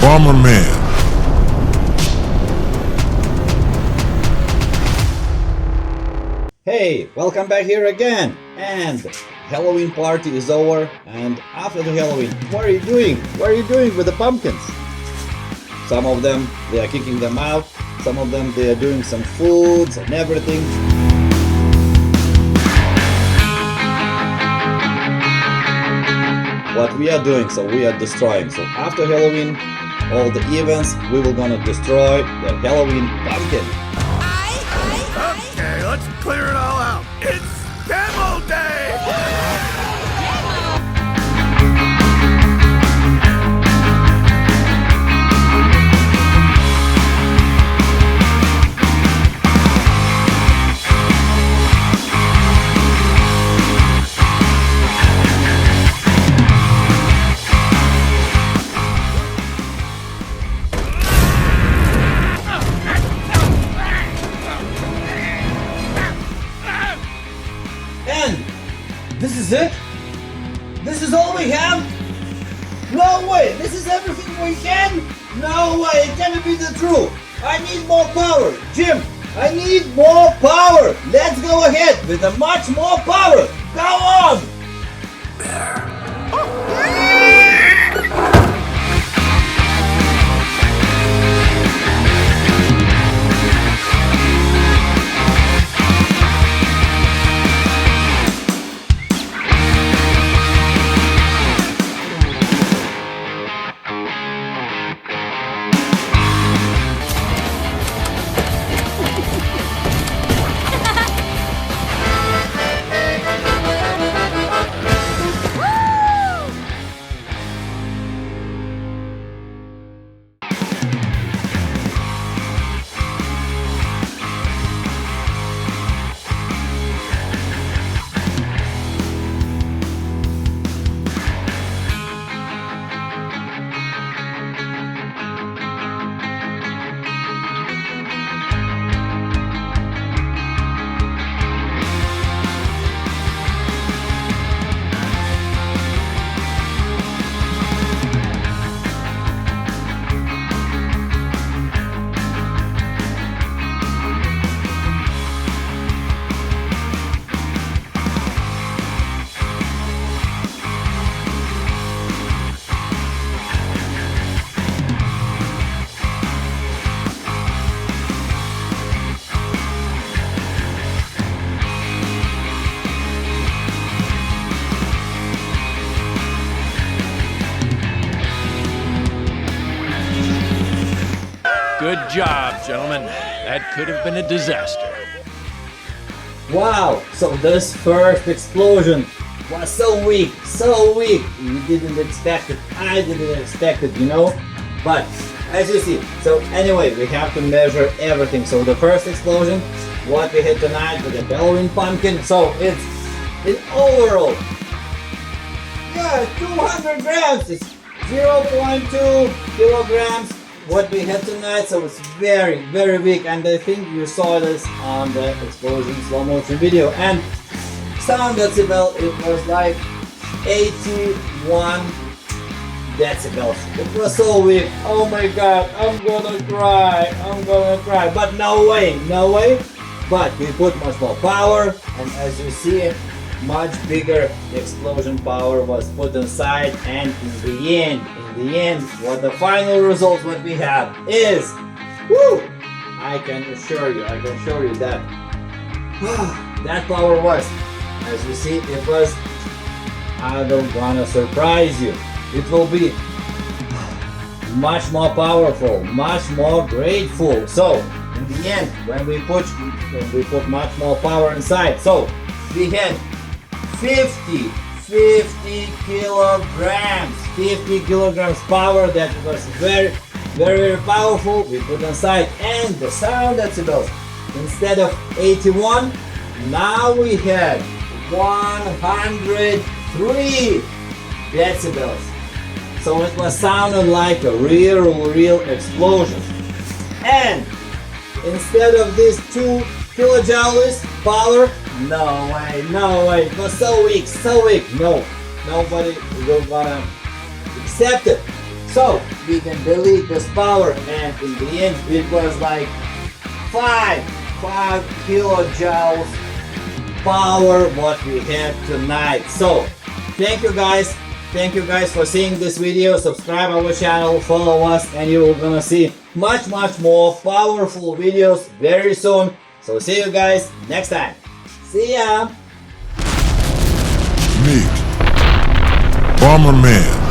Bomberman. Hey, welcome back here again. And Halloween party is over. And after the Halloween, what are you doing? What are you doing with the pumpkins? Some of them, they are kicking them out. Some of them, they are doing some foods and everything. What we are doing, so we are destroying. So after Halloween, all the events, we will gonna destroy the Halloween pumpkin. Okay, let's clear it all out. It's demo day! This is it? This is all we have? No way! This is everything we can? No way! It cannot be the truth! I need more power! Jim, I need more power! Let's go ahead with a much more power! Go on! Good job, gentlemen. That could have been a disaster. Wow! So this first explosion was so weak, so weak. We didn't expect it. I didn't expect it, you know. But as you see, so anyway, we have to measure everything. So the first explosion, what we had tonight with the Halloween pumpkin. So it's in overall, yeah, 200 grams. It's 0.2 kilograms. What we had tonight, so it's very, very big, and I think you saw this on the explosion slow motion video. And sound decibel, it was like 81 decibels. It was so weak. Oh my god, I'm gonna cry, but no way, but we put much more power, and as you see, much bigger explosion power was put inside, and in the end, what the final result what we have is, woo! I can show you that that power was, as you see, it was, I don't wanna surprise you, it will be much more powerful, much more grateful. So in the end, when we put much more power inside, so we had 50 kilograms power. That was very, very powerful. We put inside, and the sound decibels, instead of 81, now we had 103 decibels. So it was sounding like a real explosion. And instead of these 2 kilojoules power, no way, it was so weak, no, nobody will gonna accept it. So we can delete this power, and in the end it was like 5 kilojoules power what we have tonight. So thank you guys for seeing this video. Subscribe our channel, follow us, and you're gonna see much more powerful videos very soon. So see you guys next time. See ya. MIG Bomberman.